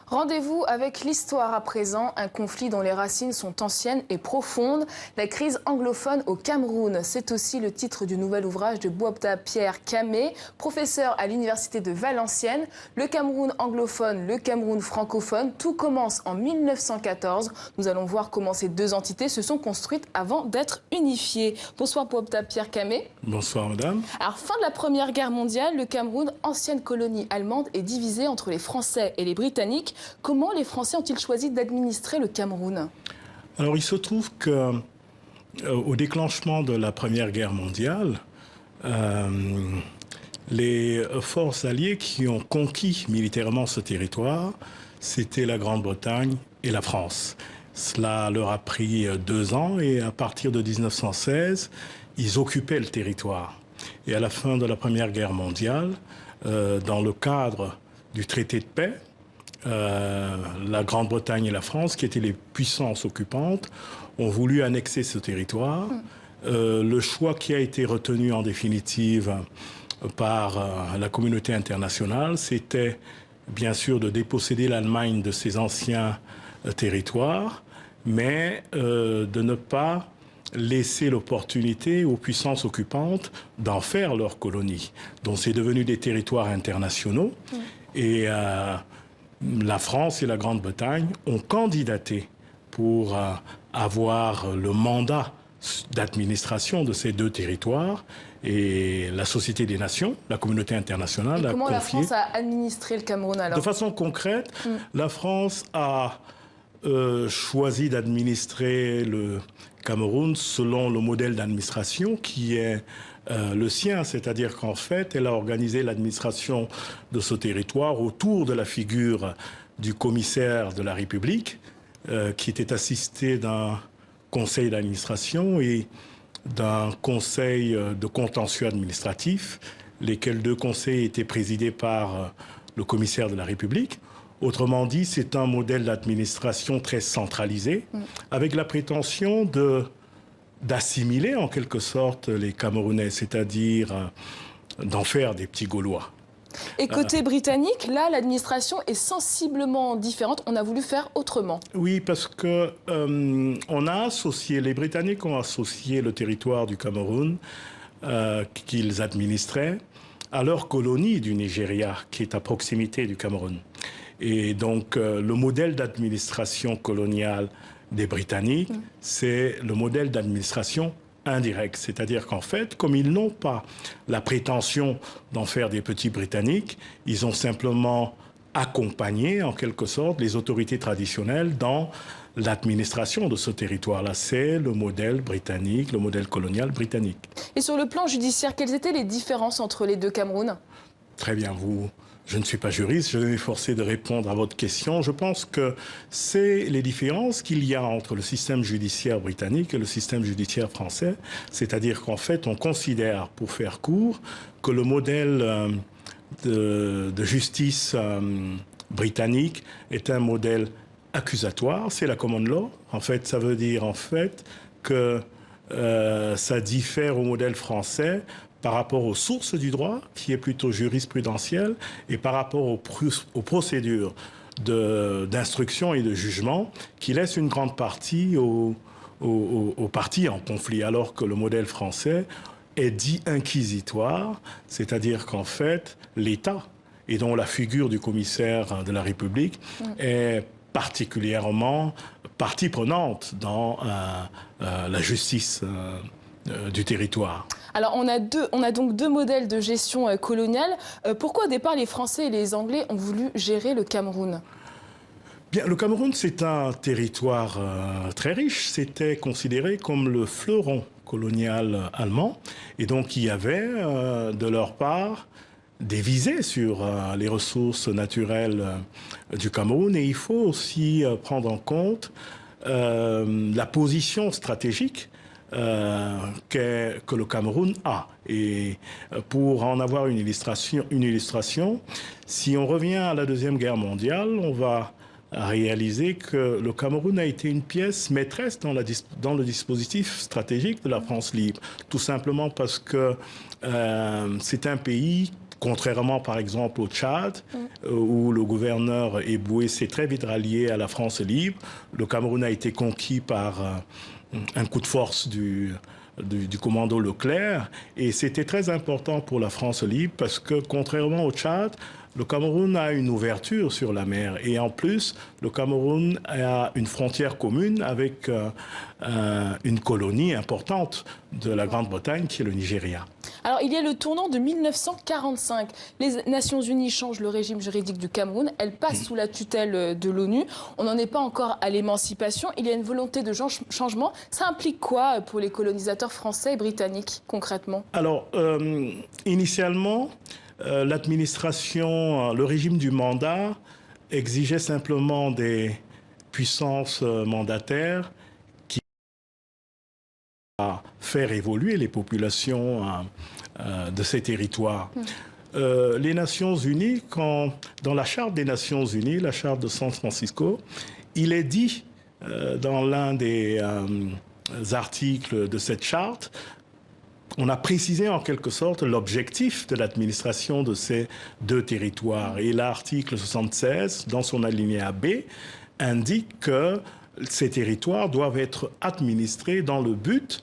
Rendez-vous avec l'histoire à présent, un conflit dont les racines sont anciennes et profondes. La crise anglophone au Cameroun, c'est aussi le titre du nouvel ouvrage de Bouabda Pierre Kamé, professeur à l'université de Valenciennes. Le Cameroun anglophone, le Cameroun francophone, tout commence en 1914. Nous allons voir comment ces deux entités se sont construites avant d'être unifiées. Bonsoir Bouabda Pierre Kamé. Bonsoir madame. Alors, fin de la Première Guerre mondiale, le Cameroun, ancienne colonie allemande, est divisé entre les Français et les Britanniques. Comment les Français ont-ils choisi d'administrer le Cameroun? Alors il se trouve que au déclenchement de la Première Guerre mondiale, les forces alliées qui ont conquis militairement ce territoire, c'était la Grande-Bretagne et la France. Cela leur a pris 2 ans et à partir de 1916, ils occupaient le territoire. Et à la fin de la Première Guerre mondiale, dans le cadre du traité de paix, la Grande-Bretagne et la France, qui étaient les puissances occupantes, ont voulu annexer ce territoire. Le choix qui a été retenu en définitive par la communauté internationale, c'était bien sûr de déposséder l'Allemagne de ses anciens territoires, mais de ne pas laisser l'opportunité aux puissances occupantes d'en faire leur colonie. Donc c'est devenu des territoires internationaux. Et la France et la Grande-Bretagne ont candidaté pour avoir le mandat d'administration de ces 2 territoires. Et la Société des Nations, la communauté internationale, a confié... Comment la France a administré le Cameroun alors? De façon concrète, la France a choisi d'administrer le Cameroun selon le modèle d'administration qui est le sien, c'est-à-dire qu'en fait, elle a organisé l'administration de ce territoire autour de la figure du commissaire de la République, qui était assisté d'un conseil d'administration et d'un conseil de contentieux administratif, lesquels 2 conseils étaient présidés par le commissaire de la République. Autrement dit, c'est un modèle d'administration très centralisé, avec la prétention d'assimiler en quelque sorte les Camerounais, c'est-à-dire d'en faire des petits Gaulois. Et côté britannique, là, l'administration est sensiblement différente. On a voulu faire autrement. Oui, parce que les Britanniques ont associé le territoire du Cameroun qu'ils administraient à leur colonie du Nigeria, qui est à proximité du Cameroun. Et donc, le modèle d'administration coloniale des Britanniques, c'est le modèle d'administration indirecte. C'est-à-dire qu'en fait, comme ils n'ont pas la prétention d'en faire des petits Britanniques, ils ont simplement accompagné, en quelque sorte, les autorités traditionnelles dans l'administration de ce territoire-là. C'est le modèle britannique, le modèle colonial britannique. Et sur le plan judiciaire, quelles étaient les différences entre les 2 Camerouns? Très bien, je ne suis pas juriste, je vais m'efforcer de répondre à votre question. Je pense que c'est les différences qu'il y a entre le système judiciaire britannique et le système judiciaire français. C'est-à-dire qu'en fait, on considère, pour faire court, que le modèle de justice britannique est un modèle accusatoire. C'est la common law. En fait, ça veut dire en fait que ça diffère au modèle français par rapport aux sources du droit, qui est plutôt jurisprudentiel, et par rapport aux procédures d'instruction et de jugement, qui laissent une grande partie aux parties en conflit, alors que le modèle français est dit inquisitoire, c'est-à-dire qu'en fait, l'État, et dont la figure du commissaire de la République, est particulièrement partie prenante dans la justice du territoire. Alors on a donc 2 modèles de gestion coloniale. Pourquoi au départ les Français et les Anglais ont voulu gérer le Cameroun? Bien, le Cameroun, c'est un territoire très riche. C'était considéré comme le fleuron colonial allemand. Et donc il y avait de leur part des visées sur les ressources naturelles du Cameroun. Et il faut aussi prendre en compte la position stratégique que le Cameroun a. Et pour en avoir une illustration, si on revient à la Deuxième Guerre mondiale, on va réaliser que le Cameroun a été une pièce maîtresse dans le dispositif stratégique de la France libre. Tout simplement parce que c'est un pays Contrairement, par exemple, au Tchad, où le gouverneur Eboué s'est très vite rallié à la France libre, le Cameroun a été conquis par un coup de force du commando Leclerc. Et c'était très important pour la France libre parce que, contrairement au Tchad, le Cameroun a une ouverture sur la mer. Et en plus, le Cameroun a une frontière commune avec une colonie importante de la Grande-Bretagne, qui est le Nigeria. Alors, il y a le tournant de 1945. Les Nations Unies changent le régime juridique du Cameroun. Elles passent sous la tutelle de l'ONU. On n'en est pas encore à l'émancipation. Il y a une volonté de changement. Ça implique quoi pour les colonisateurs français et britanniques, concrètement? Alors, initialement, l'administration, le régime du mandat exigeait simplement des puissances mandataires qui à faire évoluer les populations de ces territoires. Les Nations Unies, dans la Charte des Nations Unies, la Charte de San Francisco, il est dit dans l'un des articles de cette charte, on a précisé en quelque sorte l'objectif de l'administration de ces deux territoires. Et l'article 76, dans son alinéa B, indique que ces territoires doivent être administrés dans le but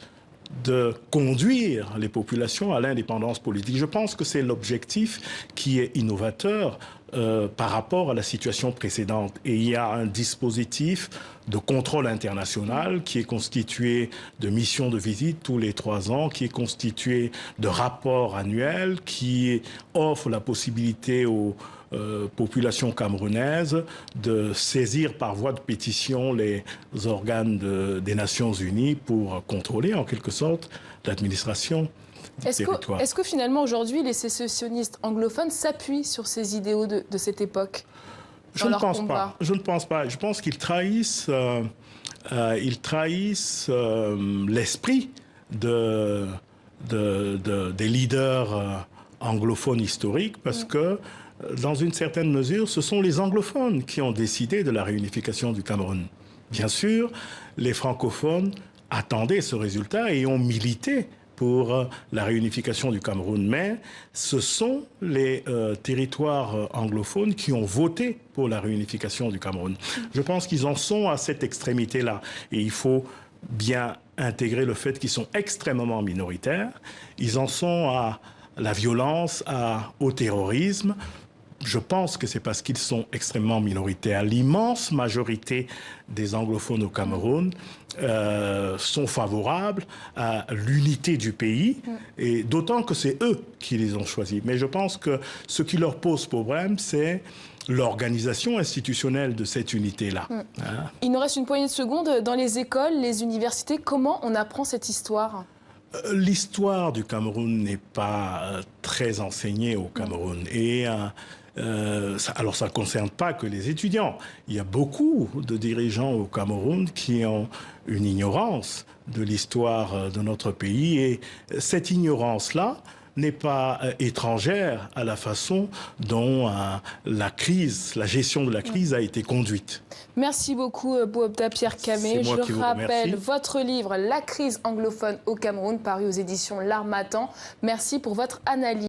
de conduire les populations à l'indépendance politique. Je pense que c'est l'objectif qui est innovateur par rapport à la situation précédente. Et il y a un dispositif de contrôle international qui est constitué de missions de visite tous les 3 ans, qui est constitué de rapports annuels, qui offre la possibilité aux populations camerounaises de saisir par voie de pétition les organes des Nations Unies pour contrôler en quelque sorte l'administration. Est-ce que finalement aujourd'hui les sécessionnistes anglophones s'appuient sur ces idéaux de cette époque? Je ne pense pas. Je ne pense pas. Je pense qu'ils trahissent, l'esprit des leaders anglophones historiques parce que, dans une certaine mesure, ce sont les anglophones qui ont décidé de la réunification du Cameroun. Bien sûr, les francophones attendaient ce résultat et ont milité pour la réunification du Cameroun. Mais ce sont les territoires anglophones qui ont voté pour la réunification du Cameroun. Je pense qu'ils en sont à cette extrémité-là. Et il faut bien intégrer le fait qu'ils sont extrêmement minoritaires. Ils en sont à la violence, au terrorisme. Je pense que c'est parce qu'ils sont extrêmement minoritaires. L'immense majorité des anglophones au Cameroun sont favorables à l'unité du pays, et d'autant que c'est eux qui les ont choisis. Mais je pense que ce qui leur pose problème, c'est l'organisation institutionnelle de cette unité-là. Il nous reste une poignée de secondes. Dans les écoles, les universités, comment on apprend cette histoire ? L'histoire du Cameroun n'est pas très enseignée au Cameroun. Et alors, ça ne concerne pas que les étudiants. Il y a beaucoup de dirigeants au Cameroun qui ont une ignorance de l'histoire de notre pays. Et cette ignorance-là n'est pas étrangère à la façon dont la gestion de la crise a été conduite. Merci beaucoup, Bouabda Pierre Kamé. Je rappelle votre livre « La crise anglophone au Cameroun », paru aux éditions L'Harmattan. Merci pour votre analyse.